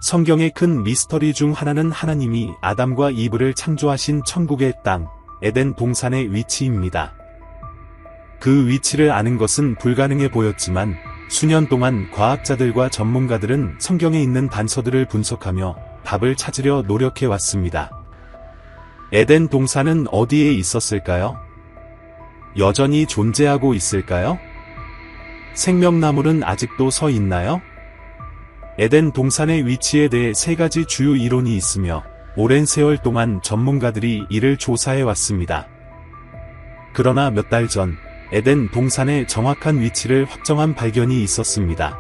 성경의 큰 미스터리 중 하나는 하나님이 아담과 이브를 창조하신 천국의 땅, 에덴 동산의 위치입니다. 그 위치를 아는 것은 불가능해 보였지만 수년 동안 과학자들과 전문가들은 성경에 있는 단서들을 분석하며 답을 찾으려 노력해 왔습니다. 에덴 동산은 어디에 있었을까요? 여전히 존재하고 있을까요? 생명나무는 아직도 서 있나요? 에덴 동산의 위치에 대해 세 가지 주요 이론이 있으며 오랜 세월 동안 전문가들이 이를 조사해 왔습니다. 그러나 몇 달 전 에덴 동산의 정확한 위치를 확정한 발견이 있었습니다.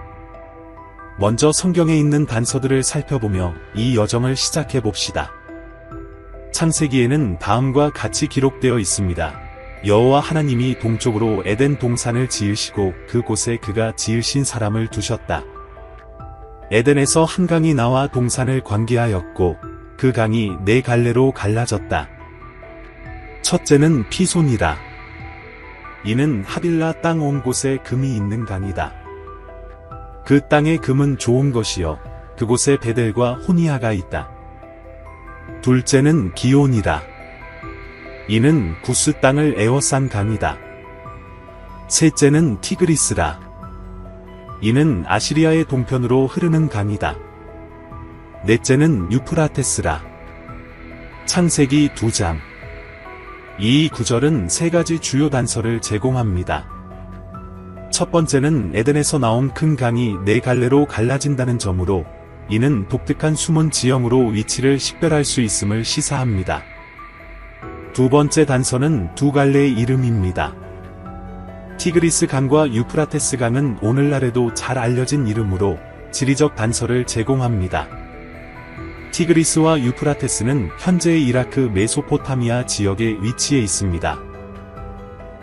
먼저 성경에 있는 단서들을 살펴보며 이 여정을 시작해 봅시다. 창세기에는 다음과 같이 기록되어 있습니다. 여호와 하나님이 동쪽으로 에덴 동산을 지으시고 그곳에 그가 지으신 사람을 두셨다. 에덴에서 한 강이 나와 동산을 관계하였고 그 강이 네 갈래로 갈라졌다. 첫째는 피손이다. 이는 하빌라 땅 온 곳에 금이 있는 강이다. 그 땅의 금은 좋은 것이요 그곳에 베델과 호니아가 있다. 둘째는 기온이다. 이는 구스 땅을 에워싼 강이다. 셋째는 티그리스라. 이는 아시리아의 동편으로 흐르는 강이다. 넷째는 유프라테스라. 창세기 2장. 이 구절은 세 가지 주요 단서를 제공합니다. 첫 번째는 에덴에서 나온 큰 강이 네 갈래로 갈라진다는 점으로 이는 독특한 숨은 지형으로 위치를 식별할 수 있음을 시사합니다. 두 번째 단서는 두 갈래의 이름입니다. 티그리스 강과 유프라테스 강은 오늘날에도 잘 알려진 이름으로 지리적 단서를 제공합니다. 티그리스와 유프라테스는 현재의 이라크 메소포타미아 지역에 위치해 있습니다.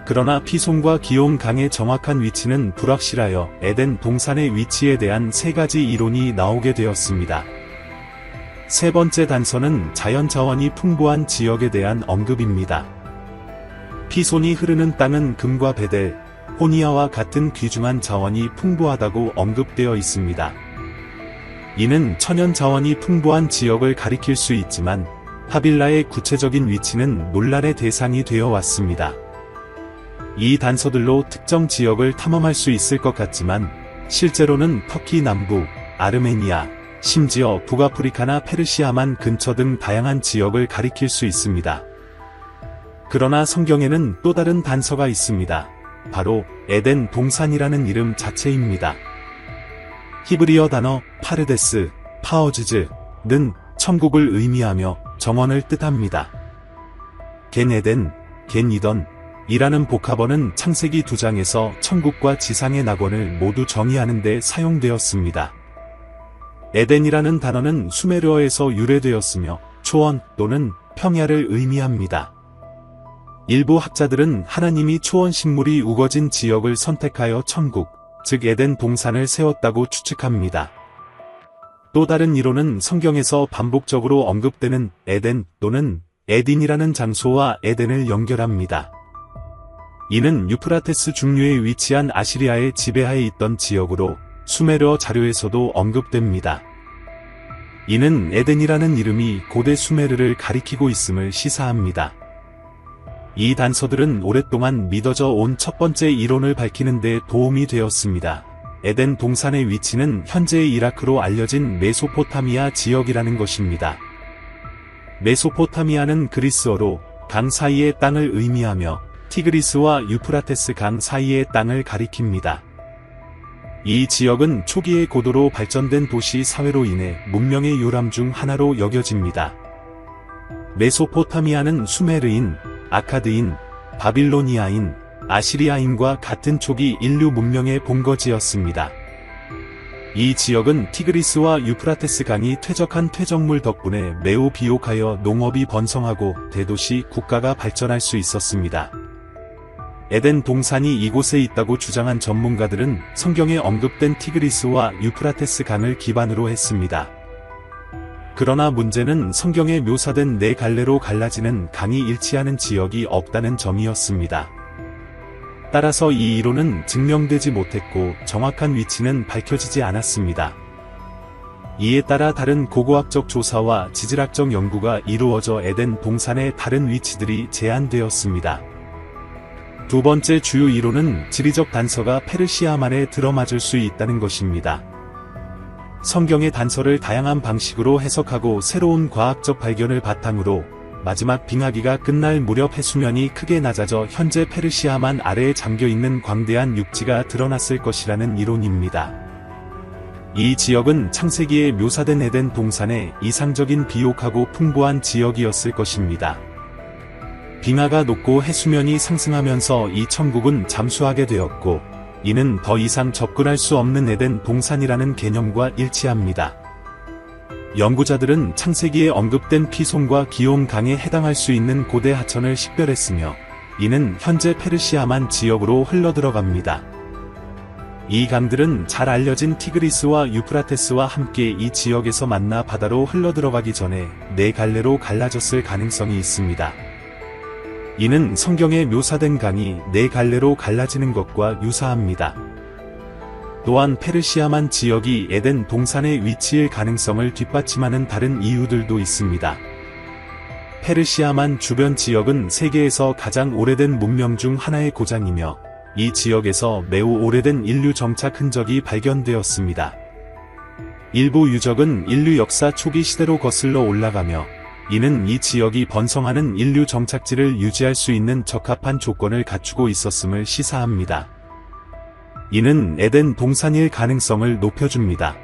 그러나 피손과 기온 강의 정확한 위치는 불확실하여 에덴 동산의 위치에 대한 세 가지 이론이 나오게 되었습니다. 세 번째 단서는 자연 자원이 풍부한 지역에 대한 언급입니다. 피손이 흐르는 땅은 금과 베델, 호니아와 같은 귀중한 자원이 풍부하다고 언급되어 있습니다. 이는 천연 자원이 풍부한 지역을 가리킬 수 있지만 하빌라의 구체적인 위치는 논란의 대상이 되어 왔습니다. 이 단서들로 특정 지역을 탐험할 수 있을 것 같지만 실제로는 터키 남부, 아르메니아, 심지어 북아프리카나 페르시아만 근처 등 다양한 지역을 가리킬 수 있습니다. 그러나 성경에는 또 다른 단서가 있습니다. 바로 에덴 동산이라는 이름 자체입니다. 히브리어 단어 파르데스, 파어즈즈는 천국을 의미하며 정원을 뜻합니다. 겐 에덴, 겐 이던 이라는 복합어는 창세기 2장에서 천국과 지상의 낙원을 모두 정의하는 데 사용되었습니다. 에덴이라는 단어는 수메르어에서 유래되었으며 초원 또는 평야를 의미합니다. 일부 학자들은 하나님이 초원 식물이 우거진 지역을 선택하여 천국, 즉 에덴 동산을 세웠다고 추측합니다. 또 다른 이론은 성경에서 반복적으로 언급되는 에덴 또는 에딘이라는 장소와 에덴을 연결합니다. 이는 유프라테스 중류에 위치한 아시리아의 지배하에 있던 지역으로 수메르어 자료에서도 언급됩니다. 이는 에덴이라는 이름이 고대 수메르를 가리키고 있음을 시사합니다. 이 단서들은 오랫동안 믿어져 온 첫 번째 이론을 밝히는 데 도움이 되었습니다. 에덴 동산의 위치는 현재의 이라크로 알려진 메소포타미아 지역이라는 것입니다. 메소포타미아는 그리스어로 강 사이의 땅을 의미하며 티그리스와 유프라테스 강 사이의 땅을 가리킵니다. 이 지역은 초기의 고도로 발전된 도시 사회로 인해 문명의 요람 중 하나로 여겨집니다. 메소포타미아는 수메르인, 아카드인, 바빌로니아인, 아시리아인과 같은 초기 인류 문명의 본거지였습니다. 이 지역은 티그리스와 유프라테스 강이 퇴적한 퇴적물 덕분에 매우 비옥하여 농업이 번성하고 대도시 국가가 발전할 수 있었습니다. 에덴 동산이 이곳에 있다고 주장한 전문가들은 성경에 언급된 티그리스와 유프라테스 강을 기반으로 했습니다. 그러나 문제는 성경에 묘사된 네 갈래로 갈라지는 강이 일치하는 지역이 없다는 점이었습니다. 따라서 이 이론은 증명되지 못했고 정확한 위치는 밝혀지지 않았습니다. 이에 따라 다른 고고학적 조사와 지질학적 연구가 이루어져 에덴 동산의 다른 위치들이 제안되었습니다. 두 번째 주요 이론은 지리적 단서가 페르시아만에 들어맞을 수 있다는 것입니다. 성경의 단서를 다양한 방식으로 해석하고 새로운 과학적 발견을 바탕으로 마지막 빙하기가 끝날 무렵 해수면이 크게 낮아져 현재 페르시아만 아래에 잠겨있는 광대한 육지가 드러났을 것이라는 이론입니다. 이 지역은 창세기에 묘사된 에덴 동산의 이상적인 비옥하고 풍부한 지역이었을 것입니다. 빙하가 녹고 해수면이 상승하면서 이 천국은 잠수하게 되었고, 이는 더 이상 접근할 수 없는 에덴 동산이라는 개념과 일치합니다. 연구자들은 창세기에 언급된 피손과 기욤 강에 해당할 수 있는 고대 하천을 식별했으며, 이는 현재 페르시아만 지역으로 흘러들어갑니다. 이 강들은 잘 알려진 티그리스와 유프라테스와 함께 이 지역에서 만나 바다로 흘러들어가기 전에 네 갈래로 갈라졌을 가능성이 있습니다. 이는 성경에 묘사된 강이 네 갈래로 갈라지는 것과 유사합니다. 또한 페르시아만 지역이 에덴 동산의 위치일 가능성을 뒷받침하는 다른 이유들도 있습니다. 페르시아만 주변 지역은 세계에서 가장 오래된 문명 중 하나의 고장이며, 이 지역에서 매우 오래된 인류 정착 흔적이 발견되었습니다. 일부 유적은 인류 역사 초기 시대로 거슬러 올라가며, 이는 이 지역이 번성하는 인류 정착지를 유지할 수 있는 적합한 조건을 갖추고 있었음을 시사합니다. 이는 에덴 동산일 가능성을 높여줍니다.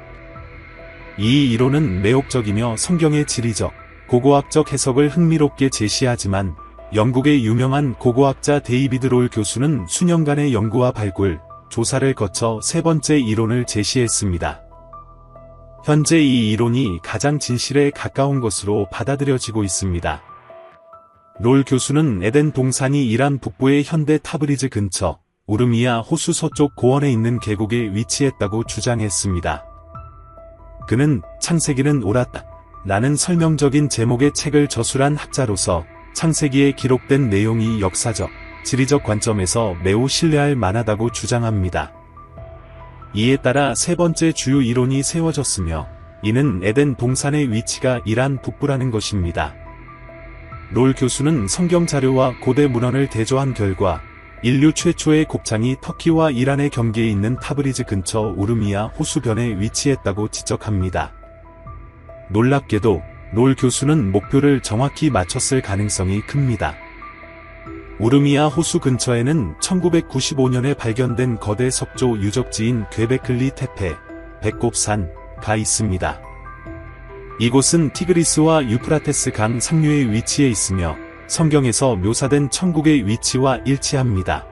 이 이론은 매혹적이며 성경의 지리적, 고고학적 해석을 흥미롭게 제시하지만, 영국의 유명한 고고학자 데이비드 롤 교수는 수년간의 연구와 발굴, 조사를 거쳐 세 번째 이론을 제시했습니다. 현재 이 이론이 가장 진실에 가까운 것으로 받아들여지고 있습니다. 롤 교수는 에덴 동산이 이란 북부의 현대 타브리즈 근처, 우르미아 호수 서쪽 고원에 있는 계곡에 위치했다고 주장했습니다. 그는 창세기는 옳았다 라는 설명적인 제목의 책을 저술한 학자로서 창세기에 기록된 내용이 역사적, 지리적 관점에서 매우 신뢰할 만하다고 주장합니다. 이에 따라 세 번째 주요 이론이 세워졌으며, 이는 에덴 동산의 위치가 이란 북부라는 것입니다. 롤 교수는 성경 자료와 고대 문헌을 대조한 결과, 인류 최초의 곱창이 터키와 이란의 경계에 있는 타브리즈 근처 우르미아 호수변에 위치했다고 지적합니다. 놀랍게도 롤 교수는 목표를 정확히 맞췄을 가능성이 큽니다. 우르미아 호수 근처에는 1995년에 발견된 거대 석조 유적지인 괴베클리 테페, 백곱산가 있습니다. 이곳은 티그리스와 유프라테스 강 상류에 위치해 있으며 성경에서 묘사된 천국의 위치와 일치합니다.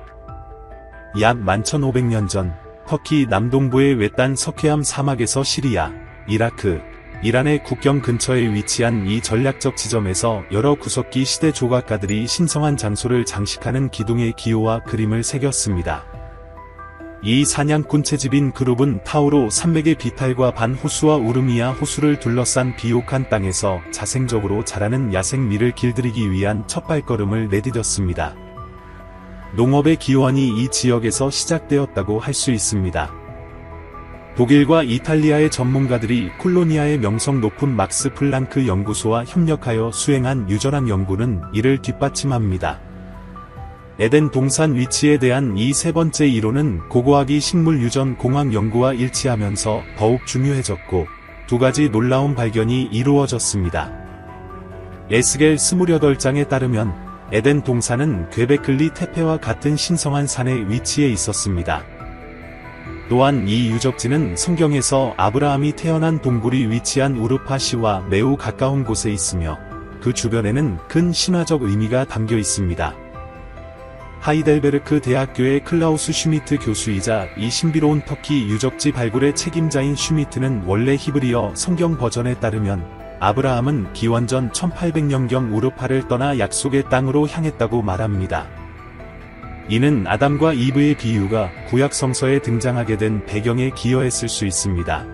약 11,500년 전 터키 남동부의 외딴 석회암 사막에서 시리아, 이라크, 이란의 국경 근처에 위치한 이 전략적 지점에서 여러 구석기 시대 조각가들이 신성한 장소를 장식하는 기둥의 기호와 그림을 새겼습니다. 이 사냥꾼 채집인 그룹은 타우로 산맥의 비탈과 반 호수와 우르미아 호수를 둘러싼 비옥한 땅에서 자생적으로 자라는 야생미를 길들이기 위한 첫 발걸음을 내디뎠습니다. 농업의 기원이 이 지역에서 시작되었다고 할 수 있습니다. 독일과 이탈리아의 전문가들이 콜로니아의 명성 높은 막스 플랑크 연구소와 협력하여 수행한 유전학 연구는 이를 뒷받침합니다. 에덴 동산 위치에 대한 이 세 번째 이론은 고고학이 식물 유전 공학 연구와 일치하면서 더욱 중요해졌고, 두 가지 놀라운 발견이 이루어졌습니다. 에스겔 28장에 따르면 에덴 동산은 괴베클리 테페와 같은 신성한 산에 위치해 있었습니다. 또한 이 유적지는 성경에서 아브라함이 태어난 동굴이 위치한 우르파시와 매우 가까운 곳에 있으며, 그 주변에는 큰 신화적 의미가 담겨 있습니다. 하이델베르크 대학교의 클라우스 슈미트 교수이자 이 신비로운 터키 유적지 발굴의 책임자인 슈미트는 원래 히브리어 성경 버전에 따르면 아브라함은 기원전 1800년경 우르파를 떠나 약속의 땅으로 향했다고 말합니다. 이는 아담과 이브의 비유가 구약 성서에 등장하게 된 배경에 기여했을 수 있습니다.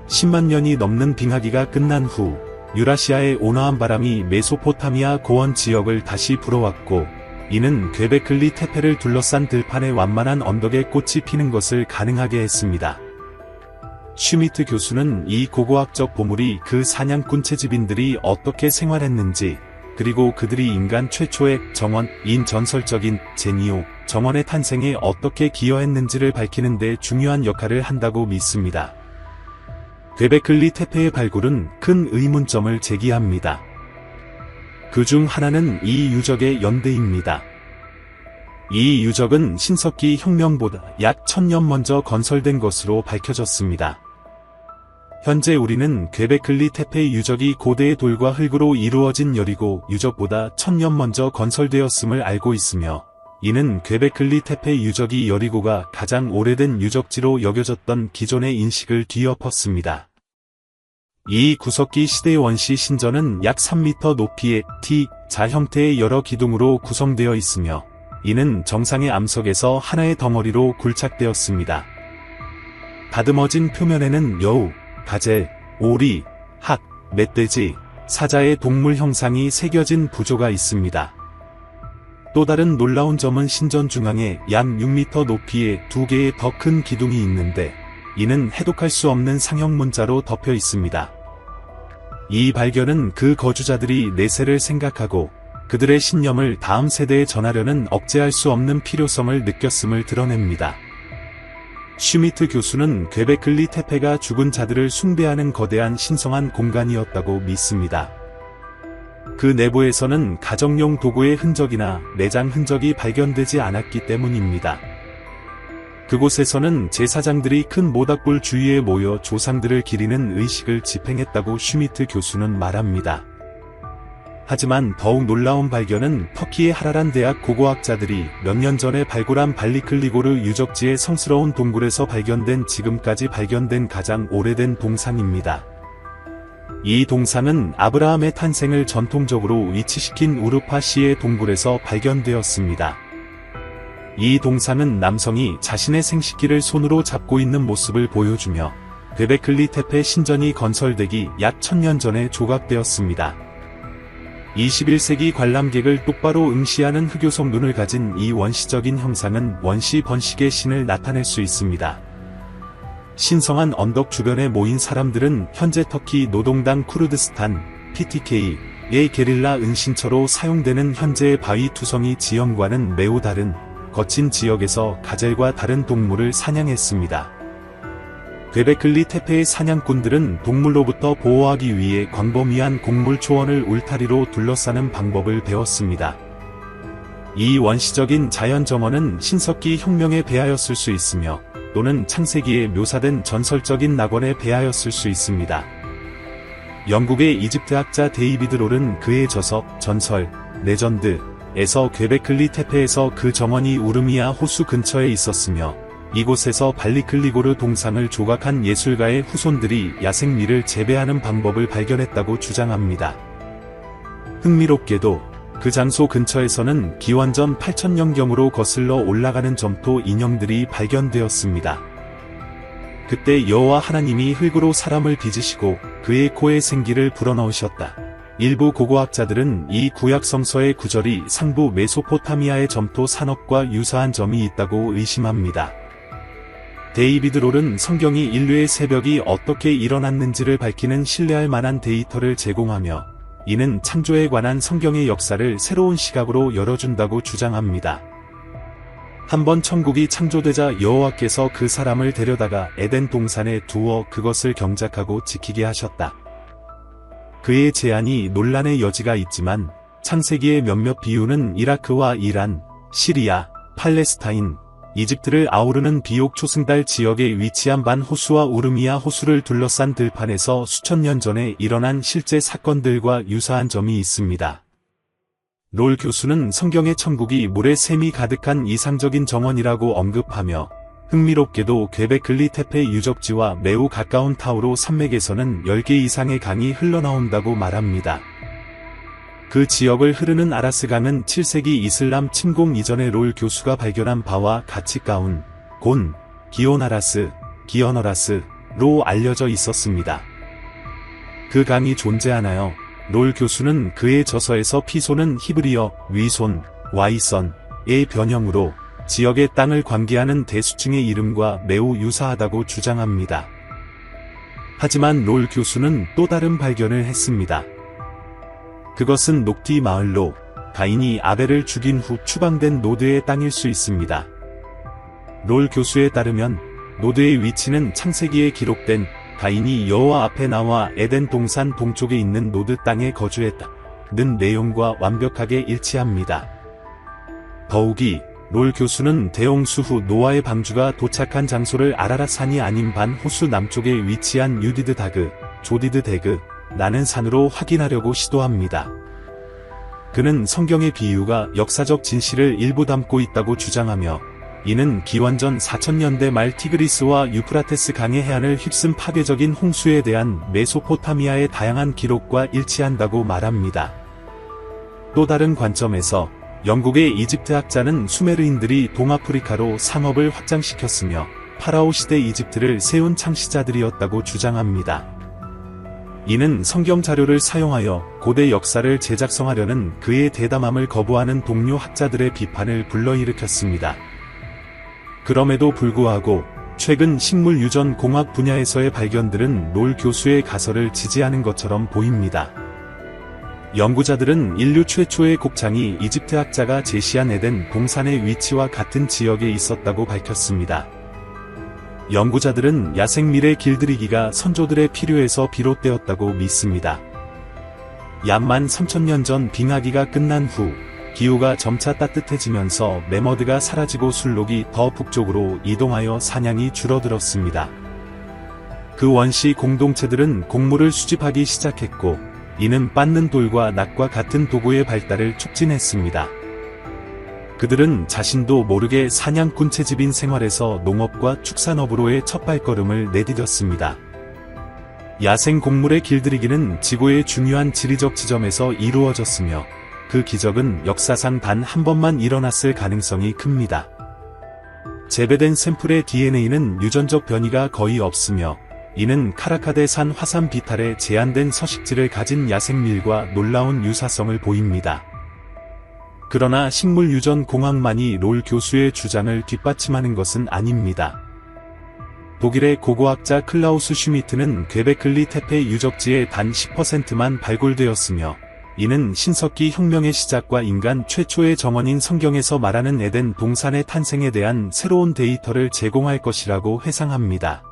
10만 년이 넘는 빙하기가 끝난 후 유라시아의 온화한 바람이 메소포타미아 고원 지역을 다시 불어왔고, 이는 괴베클리 테페를 둘러싼 들판의 완만한 언덕에 꽃이 피는 것을 가능하게 했습니다. 슈미트 교수는 이 고고학적 보물이 그 사냥꾼 채집인들이 어떻게 생활했는지, 그리고 그들이 인간 최초의 정원인 전설적인 제니오 정원의 탄생에 어떻게 기여했는지를 밝히는 데 중요한 역할을 한다고 믿습니다. 괴베클리 테페의 발굴은 큰 의문점을 제기합니다. 그 중 하나는 이 유적의 연대입니다. 이 유적은 신석기 혁명보다 약 1000년 먼저 건설된 것으로 밝혀졌습니다. 현재 우리는 괴베클리 테페 유적이 고대의 돌과 흙으로 이루어진 여리고 유적보다 1000년 먼저 건설되었음을 알고 있으며, 이는 괴베클리 테페 유적이 여리고가 가장 오래된 유적지로 여겨졌던 기존의 인식을 뒤엎었습니다. 이 구석기 시대의 원시 신전은 약 3m 높이의 T자 형태의 여러 기둥으로 구성되어 있으며, 이는 정상의 암석에서 하나의 덩어리로 굴착되었습니다. 다듬어진 표면에는 여우, 가젤, 오리, 학, 멧돼지, 사자의 동물 형상이 새겨진 부조가 있습니다. 또 다른 놀라운 점은 신전 중앙에 약 6m 높이의 2개의 더 큰 기둥이 있는데, 이는 해독할 수 없는 상형 문자로 덮여 있습니다. 이 발견은 그 거주자들이 내세를 생각하고 그들의 신념을 다음 세대에 전하려는 억제할 수 없는 필요성을 느꼈음을 드러냅니다. 슈미트 교수는 괴베클리 테페가 죽은 자들을 숭배하는 거대한 신성한 공간이었다고 믿습니다. 그 내부에서는 가정용 도구의 흔적이나 내장 흔적이 발견되지 않았기 때문입니다. 그곳에서는 제사장들이 큰 모닥불 주위에 모여 조상들을 기리는 의식을 집행했다고 슈미트 교수는 말합니다. 하지만 더욱 놀라운 발견은 터키의 하라란 대학 고고학자들이 몇 년 전에 발굴한 발리클리고르 유적지의 성스러운 동굴에서 발견된 지금까지 발견된 가장 오래된 동상입니다. 이 동상은 아브라함의 탄생을 전통적으로 위치시킨 우르파시의 동굴에서 발견되었습니다. 이 동상은 남성이 자신의 생식기를 손으로 잡고 있는 모습을 보여주며, 괴베클리 테페 신전이 건설되기 약 1000년 전에 조각되었습니다. 21세기 관람객을 똑바로 응시하는 흑요석 눈을 가진 이 원시적인 형상은 원시 번식의 신을 나타낼 수 있습니다. 신성한 언덕 주변에 모인 사람들은 현재 터키 노동당 쿠르드스탄 PTK의 게릴라 은신처로 사용되는 현재의 바위 투성이 지형과는 매우 다른 거친 지역에서 가젤과 다른 동물을 사냥했습니다. 괴베클리 테페의 사냥꾼들은 동물로부터 보호하기 위해 광범위한 곡물 초원을 울타리로 둘러싸는 방법을 배웠습니다. 이 원시적인 자연 정원은 신석기 혁명에 배하였을 수 있으며, 또는 창세기에 묘사된 전설적인 낙원에 배하였을 수 있습니다. 영국의 이집트 학자 데이비드 롤은 그의 저서 전설, 레전드에서 괴베클리 테페에서 그 정원이 우르미아 호수 근처에 있었으며, 이곳에서 발리클리고르 동상을 조각한 예술가의 후손들이 야생미를 재배하는 방법을 발견했다고 주장합니다. 흥미롭게도 그 장소 근처에서는 기원전 8000년경으로 거슬러 올라가는 점토 인형들이 발견되었습니다. 그때 여호와 하나님이 흙으로 사람을 빚으시고 그의 코에 생기를 불어넣으셨다. 일부 고고학자들은 이 구약 성서의 구절이 상부 메소포타미아의 점토 산업과 유사한 점이 있다고 의심합니다. 데이비드 롤은 성경이 인류의 새벽이 어떻게 일어났는지를 밝히는 신뢰할 만한 데이터를 제공하며, 이는 창조에 관한 성경의 역사를 새로운 시각으로 열어준다고 주장합니다. 한번 천국이 창조되자 여호와께서 그 사람을 데려다가 에덴 동산에 두어 그것을 경작하고 지키게 하셨다. 그의 제안이 논란의 여지가 있지만, 창세기의 몇몇 비유는 이라크와 이란, 시리아, 팔레스타인, 이집트를 아우르는 비옥 초승달 지역에 위치한 반 호수와 우르미아 호수를 둘러싼 들판에서 수천 년 전에 일어난 실제 사건들과 유사한 점이 있습니다. 롤 교수는 성경의 천국이 물의 샘이 가득한 이상적인 정원이라고 언급하며, 흥미롭게도 괴베클리 테페 유적지와 매우 가까운 타우로 산맥에서는 10개 이상의 강이 흘러나온다고 말합니다. 그 지역을 흐르는 아라스 강은 7세기 이슬람 침공 이전에 롤 교수가 발견한 바와 같이 가운, 곤, 기오나라스, 기어너라스로 알려져 있었습니다. 그 강이 존재하나요? 롤 교수는 그의 저서에서 피손은 히브리어, 위손, 와이선의 변형으로 지역의 땅을 관계하는 대수층의 이름과 매우 유사하다고 주장합니다. 하지만 롤 교수는 또 다른 발견을 했습니다. 그것은 녹디 마을로 가인이 아벨을 죽인 후 추방된 노드의 땅일 수 있습니다. 롤 교수에 따르면 노드의 위치는 창세기에 기록된 가인이 여호와 앞에 나와 에덴 동산 동쪽에 있는 노드 땅에 거주했다는 내용과 완벽하게 일치합니다. 더욱이 롤 교수는 대홍수 후 노아의 방주가 도착한 장소를 아라랏 산이 아닌 반 호수 남쪽에 위치한 유디드 다그, 조디드 데그, 라는 산으로 확인하려고 시도합니다. 그는 성경의 비유가 역사적 진실을 일부 담고 있다고 주장하며 이는 기원전 4000년대 말 티그리스와 유프라테스 강의 해안을 휩쓴 파괴적인 홍수에 대한 메소포타미아의 다양한 기록과 일치한다고 말합니다. 또 다른 관점에서 영국의 이집트 학자는 수메르인들이 동아프리카로 상업을 확장시켰으며 파라오 시대 이집트를 세운 창시자들이었다고 주장합니다. 이는 성경 자료를 사용하여 고대 역사를 재작성하려는 그의 대담함을 거부하는 동료 학자들의 비판을 불러일으켰습니다. 그럼에도 불구하고 최근 식물 유전 공학 분야에서의 발견들은 롤 교수의 가설을 지지하는 것처럼 보입니다. 연구자들은 인류 최초의 곡창이 이집트 학자가 제시한 에덴 동산의 위치와 같은 지역에 있었다고 밝혔습니다. 연구자들은 야생밀의 길들이기가 선조들의 필요에서 비롯되었다고 믿습니다. 약 13,000년 전 빙하기가 끝난 후 기후가 점차 따뜻해지면서 매머드가 사라지고 술록이 더 북쪽으로 이동하여 사냥이 줄어들었습니다. 그 원시 공동체들은 곡물을 수집하기 시작했고 이는 빻는 돌과 낫과 같은 도구의 발달을 촉진했습니다. 그들은 자신도 모르게 사냥꾼 채집인 생활에서 농업과 축산업으로의 첫 발걸음을 내디뎠습니다. 야생 곡물의 길들이기는 지구의 중요한 지리적 지점에서 이루어졌으며 그 기적은 역사상 단 한 번만 일어났을 가능성이 큽니다. 재배된 샘플의 DNA는 유전적 변이가 거의 없으며 이는 카라카데 산 화산 비탈에 제한된 서식지를 가진 야생밀과 놀라운 유사성을 보입니다. 그러나 식물 유전 공학만이 롤 교수의 주장을 뒷받침하는 것은 아닙니다. 독일의 고고학자 클라우스 슈미트는 퀘베클리 테페 유적지의 단 10%만 발굴되었으며 이는 신석기 혁명의 시작과 인간 최초의 정원인 성경에서 말하는 에덴 동산의 탄생에 대한 새로운 데이터를 제공할 것이라고 회상합니다.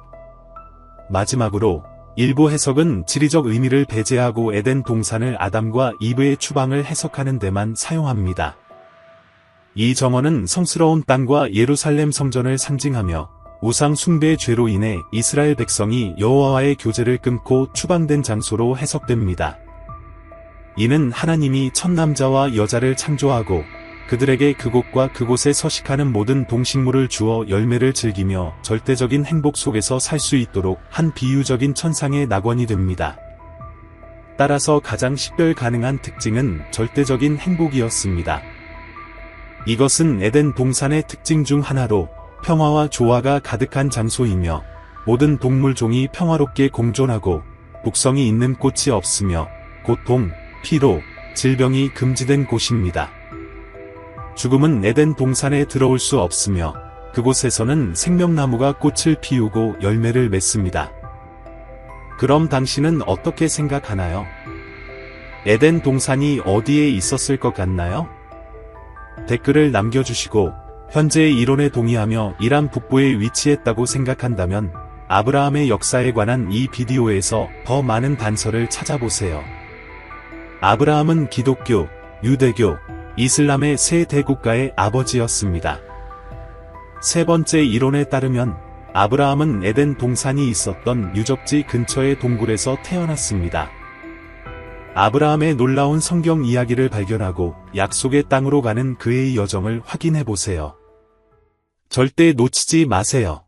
마지막으로 일부 해석은 지리적 의미를 배제하고 에덴 동산을 아담과 이브의 추방을 해석하는 데만 사용합니다. 이 정원은 성스러운 땅과 예루살렘 성전을 상징하며 우상 숭배의 죄로 인해 이스라엘 백성이 여호와와의 교제를 끊고 추방된 장소로 해석됩니다. 이는 하나님이 첫 남자와 여자를 창조하고 그들에게 그곳과 그곳에 서식하는 모든 동식물을 주어 열매를 즐기며 절대적인 행복 속에서 살 수 있도록 한 비유적인 천상의 낙원이 됩니다. 따라서 가장 식별 가능한 특징은 절대적인 행복이었습니다. 이것은 에덴 동산의 특징 중 하나로 평화와 조화가 가득한 장소이며 모든 동물종이 평화롭게 공존하고 독성이 있는 꽃이 없으며 고통, 피로, 질병이 금지된 곳입니다. 죽음은 에덴 동산에 들어올 수 없으며 그곳에서는 생명나무가 꽃을 피우고 열매를 맺습니다. 그럼 당신은 어떻게 생각하나요? 에덴 동산이 어디에 있었을 것 같나요? 댓글을 남겨주시고 현재의 이론에 동의하며 이란 북부에 위치했다고 생각한다면 아브라함의 역사에 관한 이 비디오에서 더 많은 단서를 찾아보세요. 아브라함은 기독교, 유대교, 이슬람의 세 대국가의 아버지였습니다. 세 번째 이론에 따르면 아브라함은 에덴 동산이 있었던 유적지 근처의 동굴에서 태어났습니다. 아브라함의 놀라운 성경 이야기를 발견하고 약속의 땅으로 가는 그의 여정을 확인해보세요. 절대 놓치지 마세요.